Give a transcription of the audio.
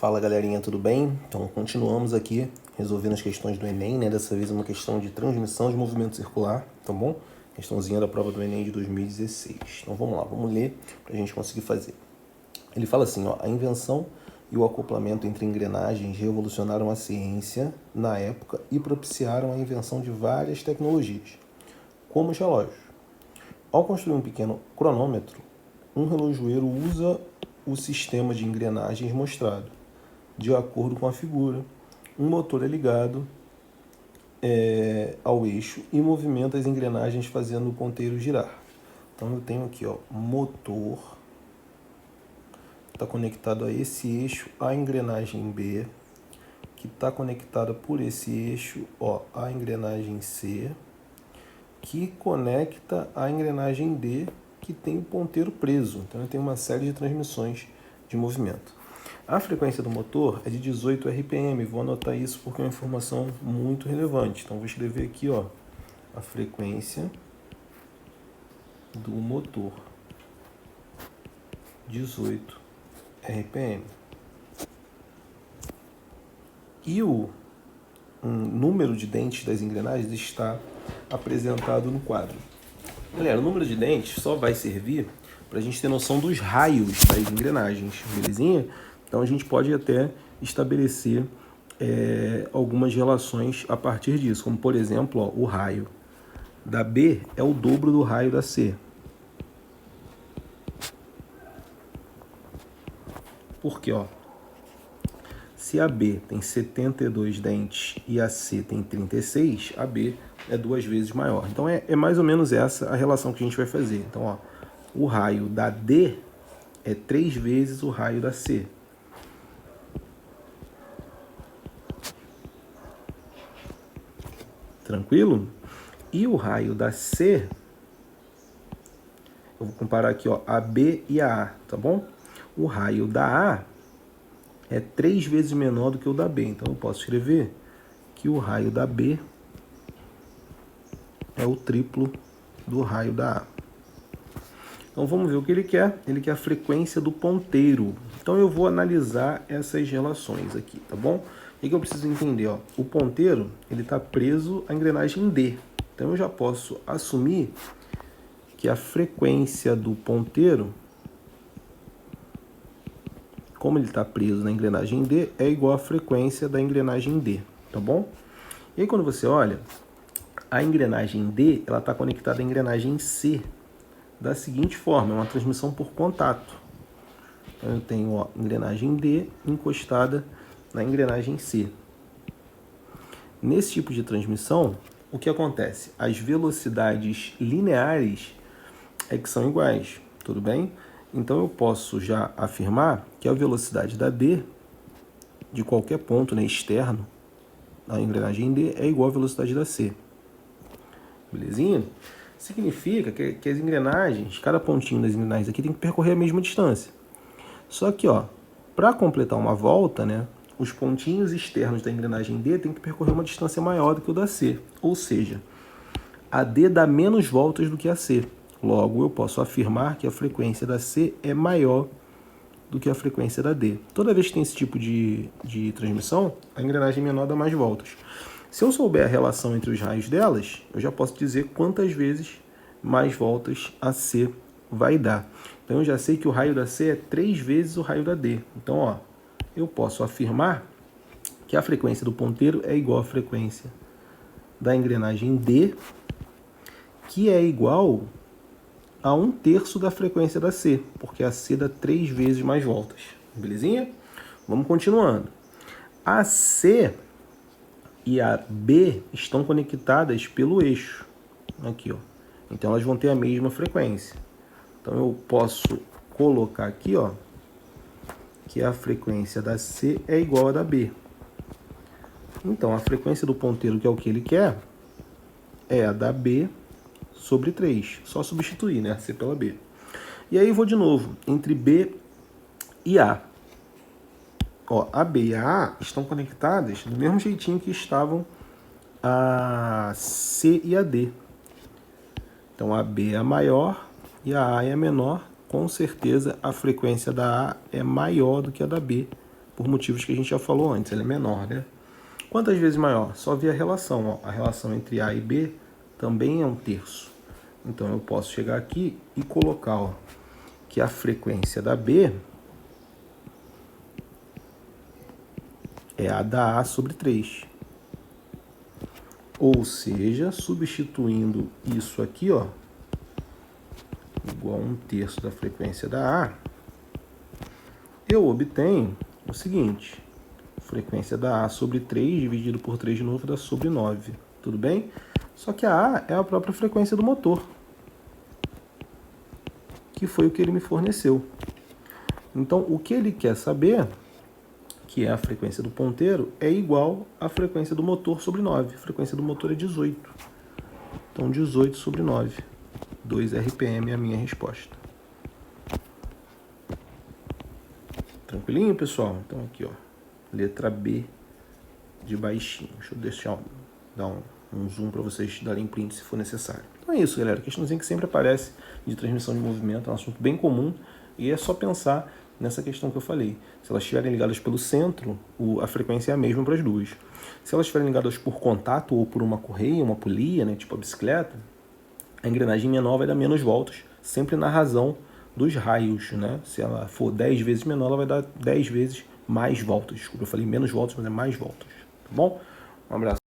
Fala galerinha, tudo bem? Então continuamos aqui resolvendo as questões do Enem, né? Dessa vez uma questão de transmissão de movimento circular, tá bom? Questãozinha da prova do Enem de 2016. Então vamos lá, vamos ler pra gente conseguir fazer. Ele fala assim, ó, a invenção e o acoplamento entre engrenagens revolucionaram a ciência na época e propiciaram a invenção de várias tecnologias, como os relógios. Ao construir um pequeno cronômetro, um relojoeiro usa o sistema de engrenagens mostrado. De acordo com a figura, um motor é ligado ao eixo e movimenta as engrenagens fazendo o ponteiro girar. Então eu tenho aqui, ó, motor, está conectado a esse eixo, a engrenagem B, que está conectada por esse eixo, ó, a engrenagem C, que conecta a engrenagem D, que tem o ponteiro preso. Então eu tenho uma série de transmissões de movimento. A frequência do motor é de 18 RPM, vou anotar isso porque é uma informação muito relevante. Então vou escrever aqui, ó, a frequência do motor, 18 RPM. E o número de dentes das engrenagens está apresentado no quadro. Galera, o número de dentes só vai servir para a gente ter noção dos raios das engrenagens, belezinha? Então a gente pode até estabelecer algumas relações a partir disso, como por exemplo, ó, o raio da B é o dobro do raio da C. Porque, ó, se a B tem 72 dentes e a C tem 36, a B é 2 vezes maior. Então é mais ou menos essa a relação que a gente vai fazer. Então, ó, o raio da D é 3 vezes o raio da C. Tranquilo? E o raio da C, eu vou comparar aqui, ó, a B e a A, tá bom? O raio da A é 3 vezes menor do que o da B. Então eu posso escrever que o raio da B é o triplo do raio da A. Então vamos ver o que ele quer. Ele quer a frequência do ponteiro. Então eu vou analisar essas relações aqui, tá bom? O que eu preciso entender? Ó? O ponteiro ele está preso à engrenagem D. Então eu já posso assumir que a frequência do ponteiro, como ele está preso na engrenagem D, é igual à frequência da engrenagem D, tá bom? E aí quando você olha, a engrenagem D ela está conectada à engrenagem C da seguinte forma, é uma transmissão por contato. Então eu tenho, ó, engrenagem D encostada na engrenagem C. Nesse tipo de transmissão, o que acontece? As velocidades lineares é que são iguais, tudo bem? Então eu posso já afirmar que a velocidade da D, de qualquer ponto, né, externo, na engrenagem D, é igual à velocidade da C. Belezinha? Significa que as engrenagens, cada pontinho das engrenagens aqui tem que percorrer a mesma distância. Só que, ó, para completar uma volta, né, os pontinhos externos da engrenagem D tem que percorrer uma distância maior do que o da C. Ou seja, a D dá menos voltas do que a C. Logo, eu posso afirmar que a frequência da C é maior do que a frequência da D. Toda vez que tem esse tipo de transmissão, a engrenagem menor dá mais voltas. Se eu souber a relação entre os raios delas, eu já posso dizer quantas vezes mais voltas a C vai dar. Então eu já sei que o raio da C é 3 vezes o raio da D. Então, ó, eu posso afirmar que a frequência do ponteiro é igual à frequência da engrenagem D, que é igual a 1/3 da frequência da C, porque a C dá 3 vezes mais voltas. Belezinha? Vamos continuando. A C e a B estão conectadas pelo eixo. Aqui, ó. Então elas vão ter a mesma frequência. Então eu posso colocar aqui, ó, que a frequência da C é igual à da B. Então a frequência do ponteiro, que é o que ele quer, é a da B sobre 3. Só substituir, né? C pela B. E aí vou de novo, entre B e A. Ó, a B e a A estão conectadas do mesmo jeitinho que estavam a C e a D. Então a B é a maior e a A é a menor. Com certeza a frequência da A é maior do que a da B, por motivos que a gente já falou antes, ela é menor, né? Quantas vezes maior? Só vi a relação, ó. A relação entre A e B também é 1/3. Então eu posso chegar aqui e colocar, ó, que a frequência da B é a da A sobre 3. Ou seja, substituindo isso aqui, ó, igual a 1/3 da frequência da A, eu obtenho o seguinte: frequência da A sobre 3 dividido por 3 de novo dá sobre 9. Tudo bem? Só que a A é a própria frequência do motor, que foi o que ele me forneceu. Então, o que ele quer saber, que é a frequência do ponteiro, é igual à frequência do motor sobre 9. A frequência do motor é 18. Então, 18 sobre 9. 2 RPM é a minha resposta. Tranquilinho, pessoal? Então, aqui, ó, letra B de baixinho. Deixa eu dar um zoom para vocês darem print se for necessário. Então é isso, galera. A questãozinha que sempre aparece de transmissão de movimento é um assunto bem comum e é só pensar nessa questão que eu falei. Se elas estiverem ligadas pelo centro, a frequência é a mesma para as duas. Se elas estiverem ligadas por contato ou por uma correia, uma polia, né, tipo a bicicleta, a engrenagem menor vai dar menos voltas, sempre na razão dos raios, né? Se ela for 10 vezes menor, ela vai dar 10 vezes mais voltas. Desculpa, eu falei menos voltas, mas é mais voltas. Tá bom? Um abraço.